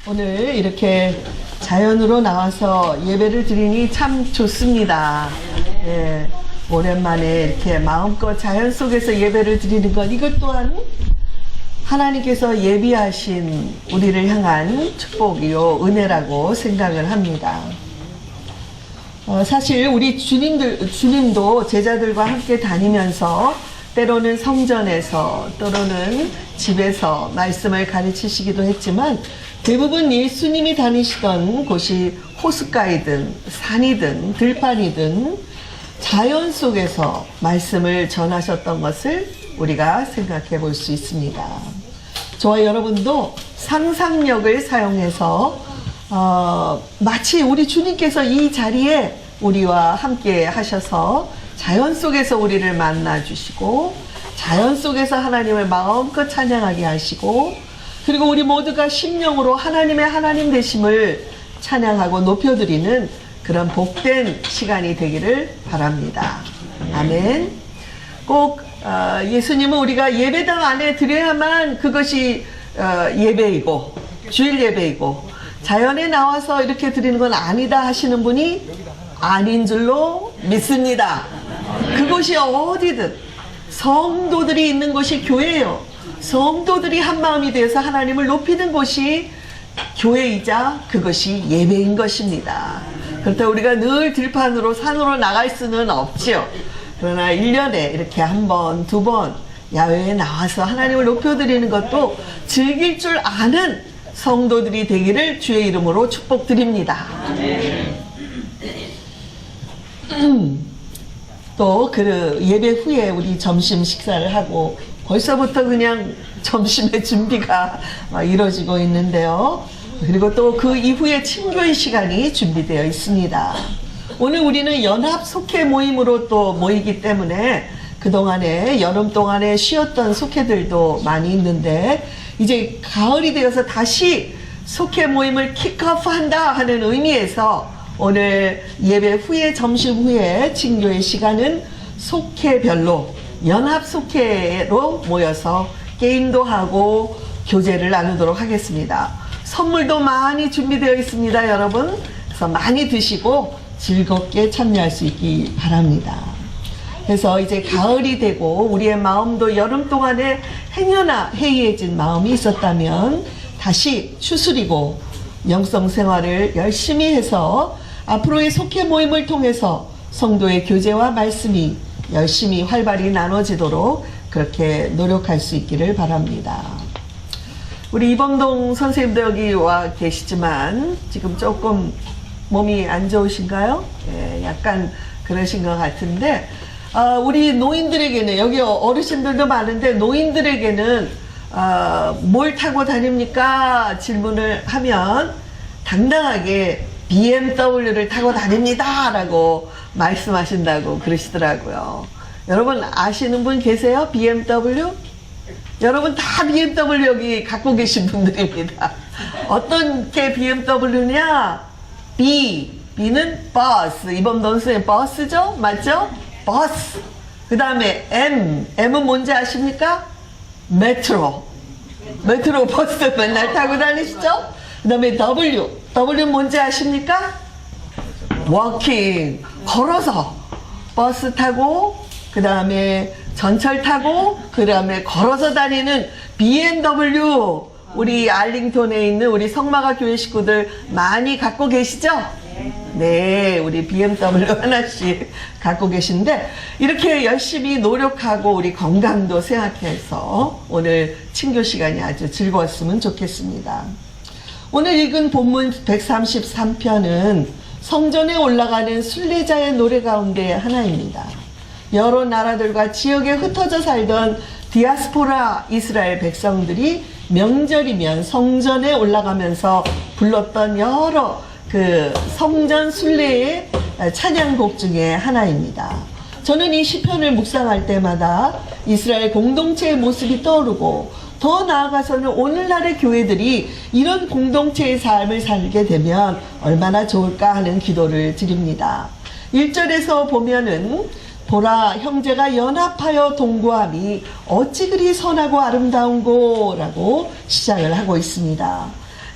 오늘 이렇게 자연으로 나와서 예배를 드리니 참 좋습니다. 예, 오랜만에 이렇게 마음껏 자연 속에서 예배를 드리는 것, 이것 또한 하나님께서 예비하신 우리를 향한 축복이요 은혜라고 생각을 합니다. 사실 우리 주님도 제자들과 함께 다니면서 때로는 성전에서 또는 집에서 말씀을 가르치시기도 했지만, 대부분 예수님이 다니시던 곳이 호숫가이든 산이든 들판이든 자연 속에서 말씀을 전하셨던 것을 우리가 생각해 볼 수 있습니다. 저와 여러분도 상상력을 사용해서 마치 우리 주님께서 이 자리에 우리와 함께 하셔서 자연 속에서 우리를 만나 주시고, 자연 속에서 하나님을 마음껏 찬양하게 하시고, 그리고 우리 모두가 심령으로 하나님의 하나님 되심을 찬양하고 높여드리는 그런 복된 시간이 되기를 바랍니다. 아멘. 꼭 예수님은 우리가 예배당 안에 드려야만 그것이 예배이고 주일 예배이고, 자연에 나와서 이렇게 드리는 건 아니다 하시는 분이 아닌 줄로 믿습니다. 그곳이 어디든 성도들이 있는 곳이 교회예요. 성도들이 한마음이 되어서 하나님을 높이는 곳이 교회이자 그것이 예배인 것입니다. 그렇다고 우리가 늘 들판으로 산으로 나갈 수는 없지요. 그러나 1년에 이렇게 한 번, 두 번 야외에 나와서 하나님을 높여드리는 것도 즐길 줄 아는 성도들이 되기를 주의 이름으로 축복드립니다. 또 그 예배 후에 우리 점심 식사를 하고 벌써부터 그냥 점심의 준비가 이루어지고 있는데요. 그리고 또 그 이후에 친교의 시간이 준비되어 있습니다. 오늘 우리는 연합 속회 모임으로 또 모이기 때문에 그동안에 여름 동안에 쉬었던 속회들도 많이 있는데, 이제 가을이 되어서 다시 속회 모임을 킥오프한다 하는 의미에서 오늘 예배 후에 점심 후에 친교의 시간은 속회별로 연합 속회로 모여서 게임도 하고 교제를 나누도록 하겠습니다. 선물도 많이 준비되어 있습니다, 여러분. 그래서 많이 드시고 즐겁게 참여할 수 있기 바랍니다. 그래서 이제 가을이 되고 우리의 마음도 여름 동안에 행여나 해이해진 마음이 있었다면 다시 추스리고 영성 생활을 열심히 해서 앞으로의 속회 모임을 통해서 성도의 교제와 말씀이 열심히 활발히 나눠지도록 그렇게 노력할 수 있기를 바랍니다. 우리 이범동 선생님도 여기 와 계시지만 지금 조금 몸이 안 좋으신가요? 예, 약간 그러신 것 같은데, 우리 노인들에게는, 여기 어르신들도 많은데 노인들에게는 뭘 타고 다닙니까? 질문을 하면 당당하게 BMW를 타고 다닙니다 라고 말씀하신다고 그러시더라고요. 여러분 아시는 분 계세요? BMW? 여러분 다 BMW 여기 갖고 계신 분들입니다. 어떤 게 BMW냐? B는 버스. 이범동 선생님 버스죠? 맞죠? 버스. 그 다음에 M은 뭔지 아십니까? 메트로 버스 맨날 타고 다니시죠? 그 다음에 W는 뭔지 아십니까? 워킹, 걸어서 버스 타고, 그 다음에 전철 타고, 그 다음에 걸어서 다니는 BMW. 우리 알링톤에 있는 우리 성마가 교회 식구들 많이 갖고 계시죠? 네, 우리 BMW 하나씩 갖고 계신데, 이렇게 열심히 노력하고 우리 건강도 생각해서 오늘 친교 시간이 아주 즐거웠으면 좋겠습니다. 오늘 읽은 본문 133편은 성전에 올라가는 순례자의 노래 가운데 하나입니다. 여러 나라들과 지역에 흩어져 살던 디아스포라 이스라엘 백성들이 명절이면 성전에 올라가면서 불렀던 여러 그 성전 순례의 찬양곡 중에 하나입니다. 저는 이 시편을 묵상할 때마다 이스라엘 공동체의 모습이 떠오르고, 더 나아가서는 오늘날의 교회들이 이런 공동체의 삶을 살게 되면 얼마나 좋을까 하는 기도를 드립니다. 1절에서 보면은 보라 형제가 연합하여 동거함이 어찌 그리 선하고 아름다운고 라고 시작을 하고 있습니다.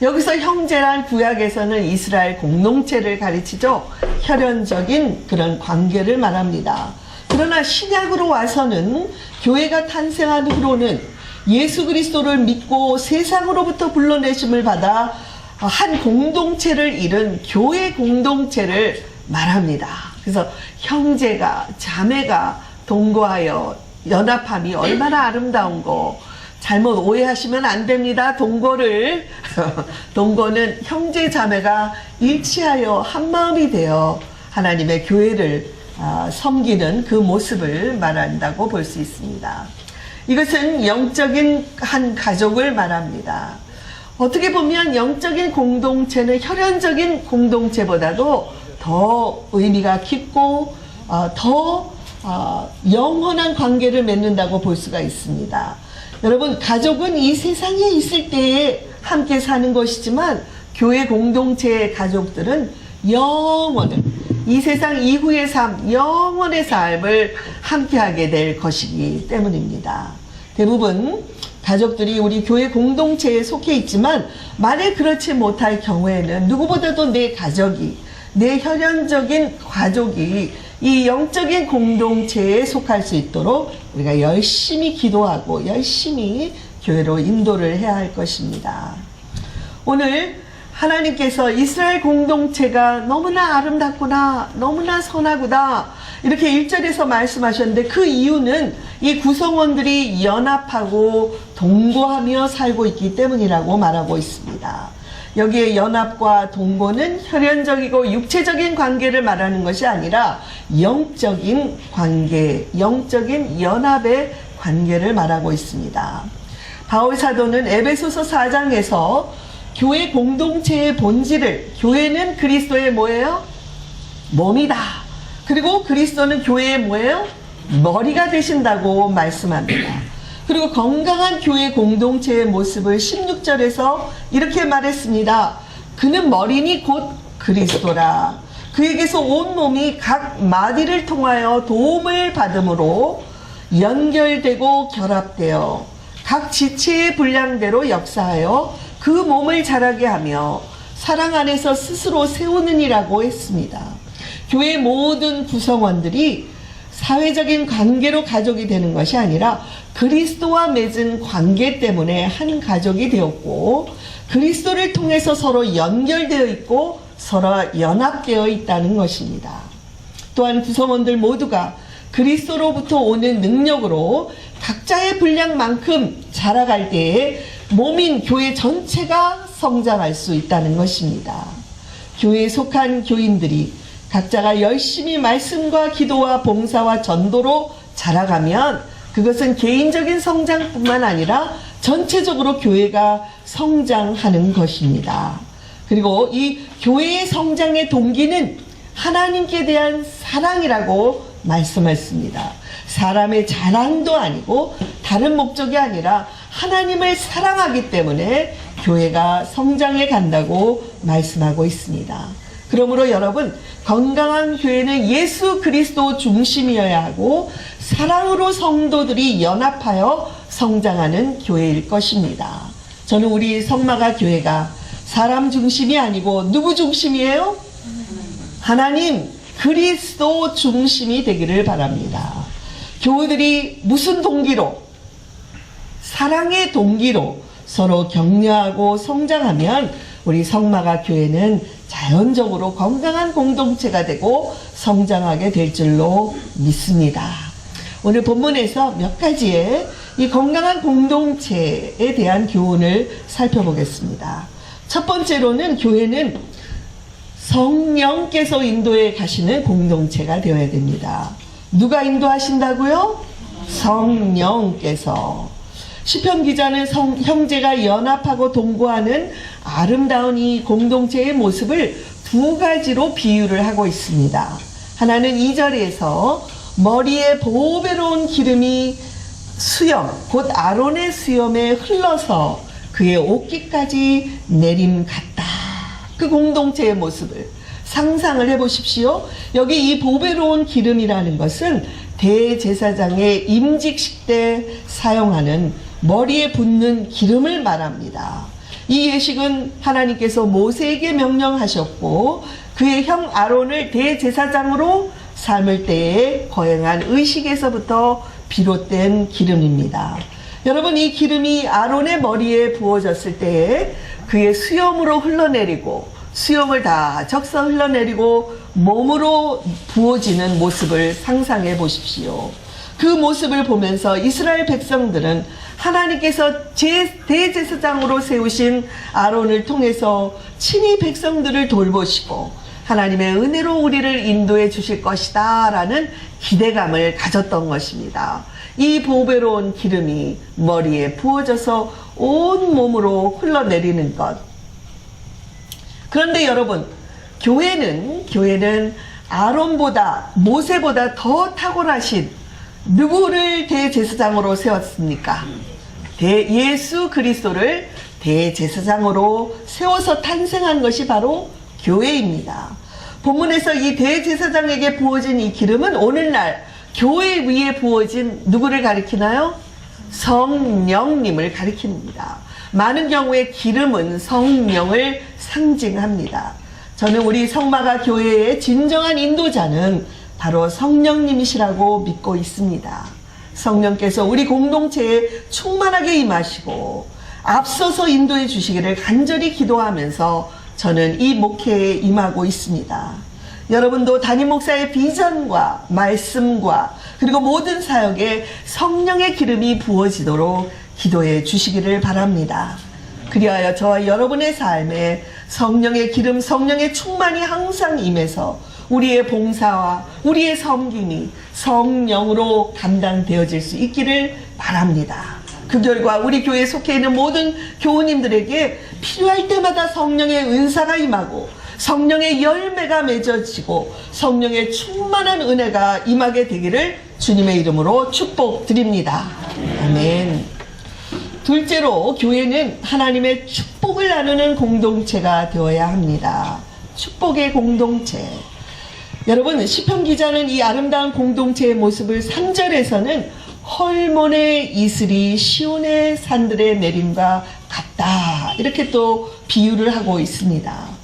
여기서 형제란 구약에서는 이스라엘 공동체를 가르치죠. 혈연적인 그런 관계를 말합니다. 그러나 신약으로 와서는 교회가 탄생한 후로는 예수 그리스도를 믿고 세상으로부터 불러내심을 받아 한 공동체를 이룬 교회 공동체를 말합니다. 그래서 형제가 자매가 동거하여 연합함이 얼마나 아름다운 거, 잘못 오해하시면 안 됩니다. 동거는 형제 자매가 일치하여 한마음이 되어 하나님의 교회를 섬기는 그 모습을 말한다고 볼 수 있습니다. 이것은 영적인 한 가족을 말합니다. 어떻게 보면 영적인 공동체는 혈연적인 공동체보다도 더 의미가 깊고 더 영원한 관계를 맺는다고 볼 수가 있습니다. 여러분, 가족은 이 세상에 있을 때에 함께 사는 것이지만 교회 공동체의 가족들은 영원한 이 세상 이후의 삶, 영원의 삶을 함께하게 될 것이기 때문입니다. 대부분 가족들이 우리 교회 공동체에 속해 있지만 만약 그렇지 못할 경우에는 누구보다도 내 가족이, 내 혈연적인 가족이 이 영적인 공동체에 속할 수 있도록 우리가 열심히 기도하고 열심히 교회로 인도를 해야 할 것입니다. 오늘 하나님께서 이스라엘 공동체가 너무나 아름답구나, 너무나 선하구나 이렇게 1절에서 말씀하셨는데 그 이유는 이 구성원들이 연합하고 동거하며 살고 있기 때문이라고 말하고 있습니다. 여기에 연합과 동거는 혈연적이고 육체적인 관계를 말하는 것이 아니라 영적인 관계, 영적인 연합의 관계를 말하고 있습니다. 바울 사도는 에베소서 4장에서 교회 공동체의 본질을, 교회는 그리스도의 뭐예요? 몸이다. 그리고 그리스도는 교회의 뭐예요? 머리가 되신다고 말씀합니다. 그리고 건강한 교회 공동체의 모습을 16절에서 이렇게 말했습니다. 그는 머리니 곧 그리스도라. 그에게서 온 몸이 각 마디를 통하여 도움을 받음으로 연결되고 결합되어 각 지체의 분량대로 역사하여 그 몸을 자라게 하며 사랑 안에서 스스로 세우느니라고 했습니다. 교회 모든 구성원들이 사회적인 관계로 가족이 되는 것이 아니라 그리스도와 맺은 관계 때문에 한 가족이 되었고 그리스도를 통해서 서로 연결되어 있고 서로 연합되어 있다는 것입니다. 또한 구성원들 모두가 그리스도로부터 오는 능력으로 각자의 분량만큼 자라갈 때에 몸인 교회 전체가 성장할 수 있다는 것입니다. 교회에 속한 교인들이 각자가 열심히 말씀과 기도와 봉사와 전도로 자라가면 그것은 개인적인 성장뿐만 아니라 전체적으로 교회가 성장하는 것입니다. 그리고 이 교회의 성장의 동기는 하나님께 대한 사랑이라고 말씀했습니다. 사람의 자랑도 아니고 다른 목적이 아니라 하나님을 사랑하기 때문에 교회가 성장해 간다고 말씀하고 있습니다. 그러므로 여러분, 건강한 교회는 예수 그리스도 중심이어야 하고 사랑으로 성도들이 연합하여 성장하는 교회일 것입니다. 저는 우리 성마가 교회가 사람 중심이 아니고 누구 중심이에요? 하나님 그리스도 중심이 되기를 바랍니다. 교우들이 무슨 동기로? 사랑의 동기로 서로 격려하고 성장하면 우리 성마가 교회는 자연적으로 건강한 공동체가 되고 성장하게 될 줄로 믿습니다. 오늘 본문에서 몇 가지의 이 건강한 공동체에 대한 교훈을 살펴보겠습니다. 첫 번째로는 교회는 성령께서 인도해 가시는 공동체가 되어야 됩니다. 누가 인도하신다고요? 성령께서. 시편 기자는 형제가 연합하고 동거하는 아름다운 이 공동체의 모습을 두 가지로 비유를 하고 있습니다. 하나는 2절에서 머리에 보배로운 기름이 수염, 곧 아론의 수염에 흘러서 그의 옷깃까지 내림 같다. 그 공동체의 모습을 상상을 해보십시오. 여기 이 보배로운 기름이라는 것은 대제사장의 임직식 때 사용하는 머리에 붓는 기름을 말합니다. 이 예식은 하나님께서 모세에게 명령하셨고 그의 형 아론을 대제사장으로 삼을 때에 거행한 의식에서부터 비롯된 기름입니다. 여러분, 이 기름이 아론의 머리에 부어졌을 때에 그의 수염으로 흘러내리고 수염을 다 적셔 흘러내리고 몸으로 부어지는 모습을 상상해 보십시오. 그 모습을 보면서 이스라엘 백성들은 하나님께서 대제사장으로 세우신 아론을 통해서 친히 백성들을 돌보시고 하나님의 은혜로 우리를 인도해 주실 것이다 라는 기대감을 가졌던 것입니다. 이 보배로운 기름이 머리에 부어져서 온 몸으로 흘러내리는 것. 그런데 여러분, 교회는 아론보다 모세보다 더 탁월하신 누구를 대제사장으로 세웠습니까? 예수 그리스도를 대제사장으로 세워서 탄생한 것이 바로 교회입니다. 본문에서 이 대제사장에게 부어진 이 기름은 오늘날 교회 위에 부어진 누구를 가리키나요? 성령님을 가리킵니다. 많은 경우에 기름은 성령을 상징합니다. 저는 우리 성마가 교회의 진정한 인도자는 바로 성령님이시라고 믿고 있습니다. 성령께서 우리 공동체에 충만하게 임하시고 앞서서 인도해 주시기를 간절히 기도하면서 저는 이 목회에 임하고 있습니다. 여러분도 담임 목사의 비전과 말씀과 그리고 모든 사역에 성령의 기름이 부어지도록 기도해 주시기를 바랍니다. 그리하여 저와 여러분의 삶에 성령의 기름, 성령의 충만이 항상 임해서 우리의 봉사와 우리의 섬김이 성령으로 감당되어질 수 있기를 바랍니다. 그 결과 우리 교회에 속해 있는 모든 교우님들에게 필요할 때마다 성령의 은사가 임하고 성령의 열매가 맺어지고 성령의 충만한 은혜가 임하게 되기를 주님의 이름으로 축복드립니다. 아멘. 둘째로, 교회는 하나님의 축복을 나누는 공동체가 되어야 합니다. 축복의 공동체. 여러분, 시편 기자는 이 아름다운 공동체의 모습을 3절에서는 헐몬의 이슬이 시온의 산들의 내림과 같다, 이렇게 또 비유를 하고 있습니다.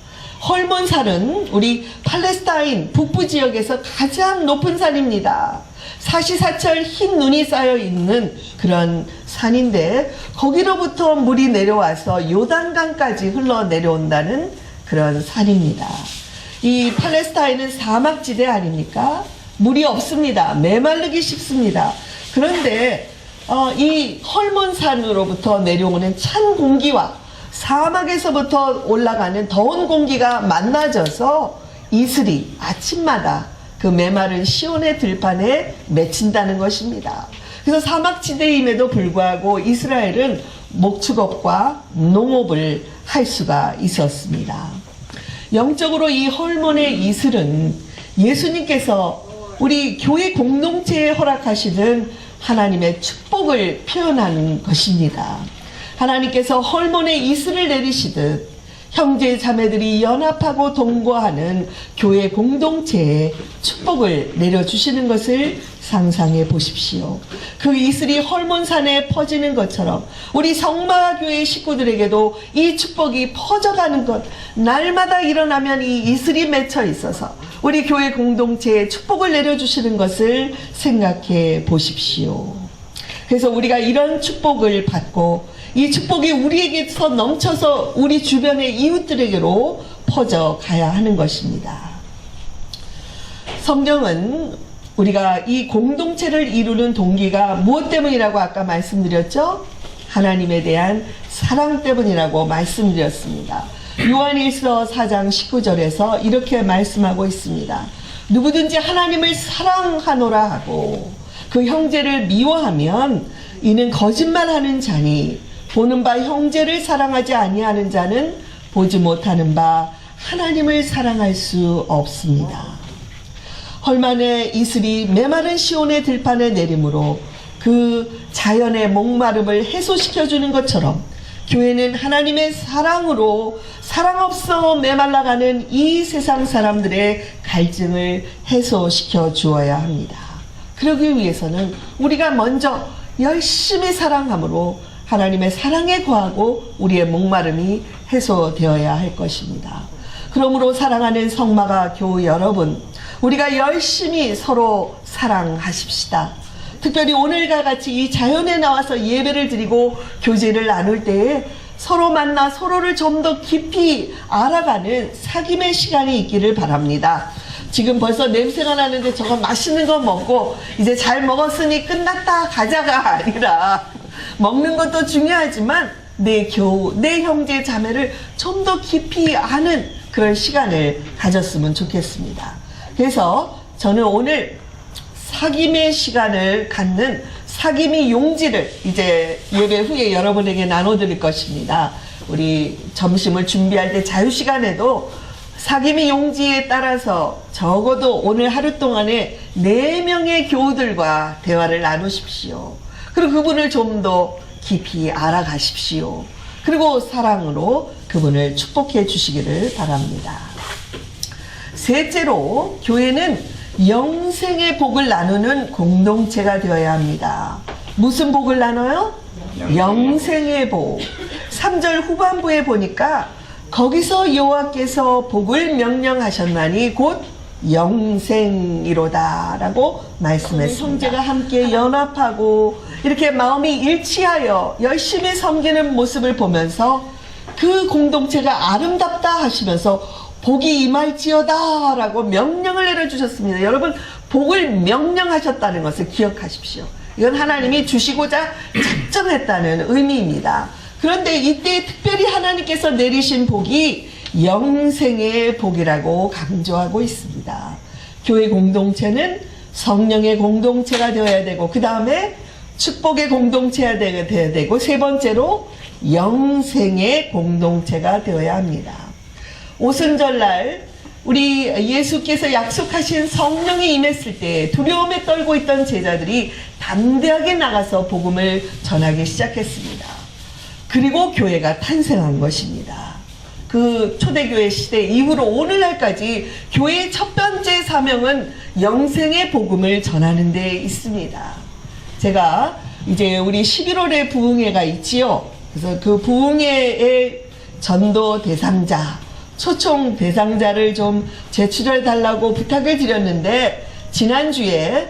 헐몬산은 우리 팔레스타인 북부 지역에서 가장 높은 산입니다. 사시사철 흰 눈이 쌓여 있는 그런 산인데 거기로부터 물이 내려와서 요단강까지 흘러내려온다는 그런 산입니다. 이 팔레스타인은 사막지대 아닙니까? 물이 없습니다. 메마르기 쉽습니다. 그런데 이 헐몬산으로부터 내려오는 찬 공기와 사막에서부터 올라가는 더운 공기가 만나져서 이슬이 아침마다 그 메마른 시온의 들판에 맺힌다는 것입니다. 그래서 사막지대임에도 불구하고 이스라엘은 목축업과 농업을 할 수가 있었습니다. 영적으로 이 헐몬의 이슬은 예수님께서 우리 교회 공동체에 허락하시는 하나님의 축복을 표현하는 것입니다. 하나님께서 헐몬의 이슬을 내리시듯 형제 자매들이 연합하고 동거하는 교회 공동체에 축복을 내려주시는 것을 상상해 보십시오. 그 이슬이 헐몬산에 퍼지는 것처럼 우리 성마교회 식구들에게도 이 축복이 퍼져가는 것, 날마다 일어나면 이 이슬이 맺혀 있어서 우리 교회 공동체에 축복을 내려주시는 것을 생각해 보십시오. 그래서 우리가 이런 축복을 받고 이 축복이 우리에게서 넘쳐서 우리 주변의 이웃들에게로 퍼져가야 하는 것입니다. 성경은 우리가 이 공동체를 이루는 동기가 무엇 때문이라고 아까 말씀드렸죠? 하나님에 대한 사랑 때문이라고 말씀드렸습니다. 요한일서 4장 19절에서 이렇게 말씀하고 있습니다. 누구든지 하나님을 사랑하노라 하고 그 형제를 미워하면 이는 거짓말하는 자니 보는 바 형제를 사랑하지 아니하는 자는 보지 못하는 바 하나님을 사랑할 수 없습니다. 헐만의 이슬이 메마른 시온의 들판에 내림으로 그 자연의 목마름을 해소시켜주는 것처럼 교회는 하나님의 사랑으로 사랑 없어 메말라가는 이 세상 사람들의 갈증을 해소시켜 주어야 합니다. 그러기 위해서는 우리가 먼저 열심히 사랑함으로 하나님의 사랑에 거하고 우리의 목마름이 해소되어야 할 것입니다. 그러므로 사랑하는 성마가 교우 여러분, 우리가 열심히 서로 사랑하십시다. 특별히 오늘과 같이 이 자연에 나와서 예배를 드리고 교제를 나눌 때에 서로 만나 서로를 좀 더 깊이 알아가는 사귐의 시간이 있기를 바랍니다. 지금 벌써 냄새가 나는데 저거 맛있는 거 먹고 이제 잘 먹었으니 끝났다 가자가 아니라, 먹는 것도 중요하지만 내 교우, 내 형제 자매를 좀 더 깊이 아는 그런 시간을 가졌으면 좋겠습니다. 그래서 저는 오늘 사귐의 시간을 갖는 사귐의 용지를 이제 예배 후에 여러분에게 나눠드릴 것입니다. 우리 점심을 준비할 때 자유시간에도 사귐의 용지에 따라서 적어도 오늘 하루 동안에 4명의 교우들과 대화를 나누십시오. 그리고 그분을 좀 더 깊이 알아가십시오. 그리고 사랑으로 그분을 축복해 주시기를 바랍니다. 셋째로, 교회는 영생의 복을 나누는 공동체가 되어야 합니다. 무슨 복을 나눠요? 영생의 복. 3절 후반부에 보니까 거기서 여호와께서 복을 명령하셨나니 곧 영생이로다 라고 말씀했습니다. 형제가 함께 연합하고 이렇게 마음이 일치하여 열심히 섬기는 모습을 보면서 그 공동체가 아름답다 하시면서 복이 임할지어다 라고 명령을 내려주셨습니다. 여러분, 복을 명령하셨다는 것을 기억하십시오. 이건 하나님이 주시고자 작정했다는 의미입니다. 그런데 이때 특별히 하나님께서 내리신 복이 영생의 복이라고 강조하고 있습니다. 교회 공동체는 성령의 공동체가 되어야 되고, 그 다음에 축복의 공동체가 되어야 되고, 세 번째로 영생의 공동체가 되어야 합니다. 오순절날 우리 예수께서 약속하신 성령이 임했을 때 두려움에 떨고 있던 제자들이 담대하게 나가서 복음을 전하기 시작했습니다. 그리고 교회가 탄생한 것입니다. 그 초대교회 시대 이후로 오늘날까지 교회의 첫 번째 사명은 영생의 복음을 전하는 데 있습니다. 제가 이제 우리 11월에 부흥회가 있지요. 그래서 그 부흥회의 전도 대상자, 초청 대상자를 좀 제출해 달라고 부탁을 드렸는데 지난주에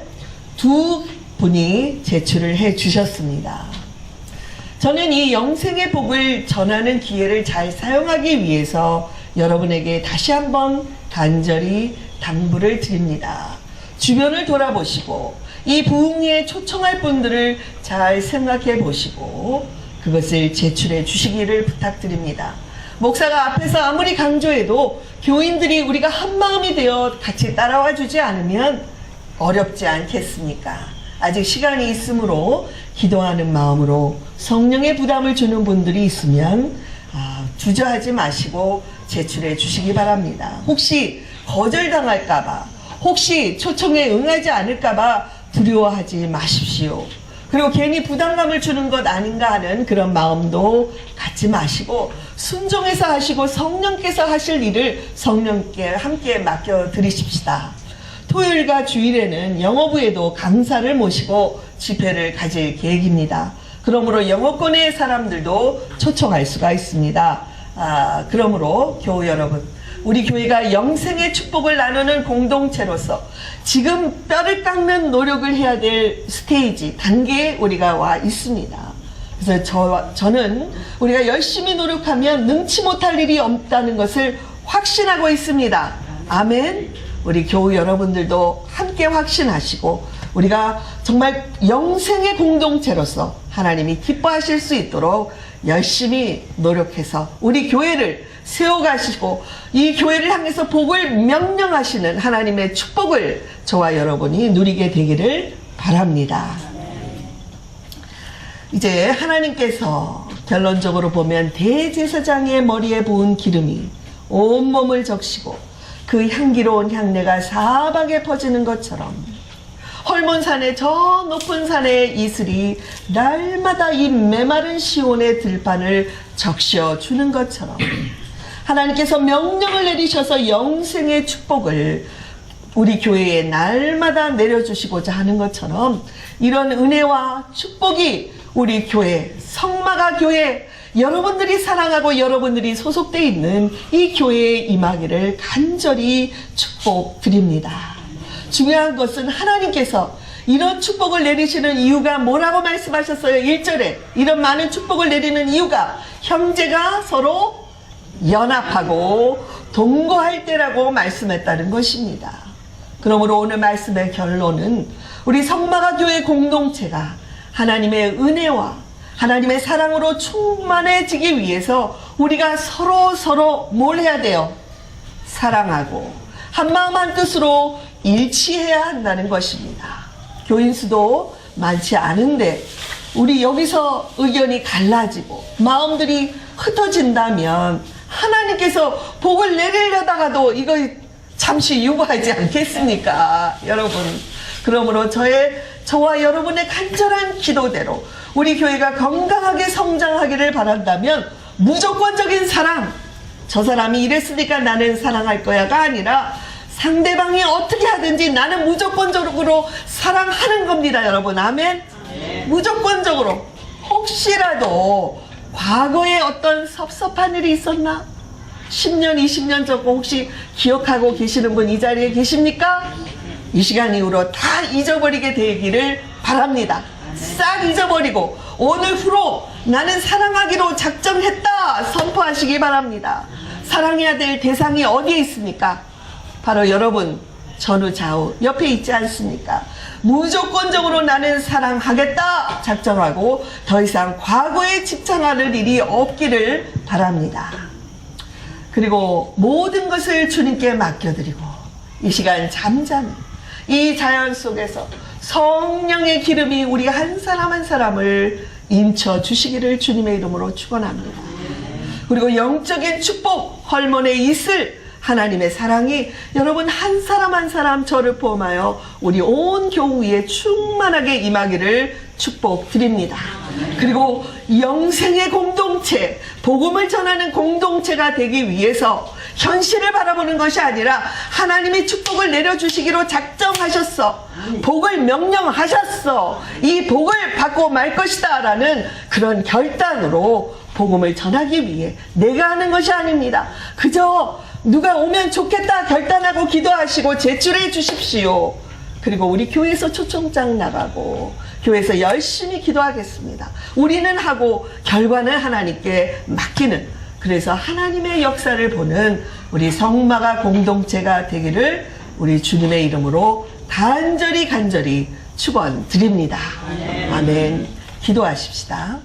2분이 제출을 해 주셨습니다. 저는 이 영생의 복을 전하는 기회를 잘 사용하기 위해서 여러분에게 다시 한번 간절히 당부를 드립니다. 주변을 돌아보시고 이 부흥회에 초청할 분들을 잘 생각해 보시고 그것을 제출해 주시기를 부탁드립니다. 목사가 앞에서 아무리 강조해도 교인들이 우리가 한마음이 되어 같이 따라와 주지 않으면 어렵지 않겠습니까? 아직 시간이 있으므로 기도하는 마음으로 성령의 부담을 주는 분들이 있으면 주저하지 마시고 제출해 주시기 바랍니다. 혹시 거절당할까봐, 혹시 초청에 응하지 않을까봐 두려워하지 마십시오. 그리고 괜히 부담감을 주는 것 아닌가 하는 그런 마음도 갖지 마시고 순종해서 하시고 성령께서 하실 일을 성령께 함께 맡겨드리십시다. 토요일과 주일에는 영어부에도 강사를 모시고 집회를 가질 계획입니다. 그러므로 영어권의 사람들도 초청할 수가 있습니다. 그러므로 교우 여러분, 우리 교회가 영생의 축복을 나누는 공동체로서 지금 뼈를 깎는 노력을 해야 될 스테이지, 단계에 우리가 와 있습니다. 그래서 저는 우리가 열심히 노력하면 능치 못할 일이 없다는 것을 확신하고 있습니다. 아멘. 우리 교우 여러분들도 함께 확신하시고 우리가 정말 영생의 공동체로서 하나님이 기뻐하실 수 있도록 열심히 노력해서 우리 교회를 세워가시고 이 교회를 향해서 복을 명령하시는 하나님의 축복을 저와 여러분이 누리게 되기를 바랍니다. 이제 하나님께서 결론적으로 보면 대제사장의 머리에 부은 기름이 온몸을 적시고 그 향기로운 향내가 사방에 퍼지는 것처럼 헐몬산의 저 높은 산의 이슬이 날마다 이 메마른 시온의 들판을 적셔 주는 것처럼 하나님께서 명령을 내리셔서 영생의 축복을 우리 교회에 날마다 내려주시고자 하는 것처럼 이런 은혜와 축복이 우리 교회, 성마가 교회, 여러분들이 사랑하고 여러분들이 소속되어 있는 이 교회에 임하기를 간절히 축복드립니다. 중요한 것은 하나님께서 이런 축복을 내리시는 이유가 뭐라고 말씀하셨어요? 1절에 이런 많은 축복을 내리는 이유가 형제가 서로 연합하고 동거할 때라고 말씀했다는 것입니다. 그러므로 오늘 말씀의 결론은 우리 성마가 교회 공동체가 하나님의 은혜와 하나님의 사랑으로 충만해지기 위해서 우리가 서로 뭘 해야 돼요? 사랑하고 한마음 한뜻으로 일치해야 한다는 것입니다. 교인 수도 많지 않은데 우리 여기서 의견이 갈라지고 마음들이 흩어진다면 하나님께서 복을 내리려다가도 이거 잠시 유보하지 않겠습니까? 여러분, 그러므로 저와 여러분의 간절한 기도대로 우리 교회가 건강하게 성장하기를 바란다면 무조건적인 사랑, 저 사람이 이랬으니까 나는 사랑할 거야가 아니라 상대방이 어떻게 하든지 나는 무조건적으로 사랑하는 겁니다, 여러분. 아멘? 무조건적으로. 혹시라도 과거에 어떤 섭섭한 일이 있었나? 10년, 20년 전 혹시 기억하고 계시는 분 이 자리에 계십니까? 이 시간 이후로 다 잊어버리게 되기를 바랍니다. 싹 잊어버리고 오늘 후로 나는 사랑하기로 작정했다 선포하시기 바랍니다. 사랑해야 될 대상이 어디에 있습니까? 바로 여러분 전후 좌우 옆에 있지 않습니까? 무조건적으로 나는 사랑하겠다 작정하고 더 이상 과거에 집착하는 일이 없기를 바랍니다. 그리고 모든 것을 주님께 맡겨드리고 이 시간 잠잠히 이 자연 속에서 성령의 기름이 우리 한 사람 한 사람을 인쳐 주시기를 주님의 이름으로 축원합니다. 그리고 영적인 축복 헐몬에 있을 하나님의 사랑이 여러분 한 사람 한 사람 저를 포함하여 우리 온 교우에 충만하게 임하기를 축복드립니다. 그리고 영생의 공동체, 복음을 전하는 공동체가 되기 위해서 현실을 바라보는 것이 아니라 하나님이 축복을 내려주시기로 작정하셨어. 복을 명령하셨어. 이 복을 받고 말 것이다 라는 그런 결단으로 복음을 전하기 위해 내가 하는 것이 아닙니다. 그저 누가 오면 좋겠다 결단하고 기도하시고 제출해 주십시오. 그리고 우리 교회에서 초청장 나가고 교회에서 열심히 기도하겠습니다. 우리는 하고 결과는 하나님께 맡기는, 그래서 하나님의 역사를 보는 우리 성마가 공동체가 되기를 우리 주님의 이름으로 간절히 축원드립니다. 아멘. 기도하십시다.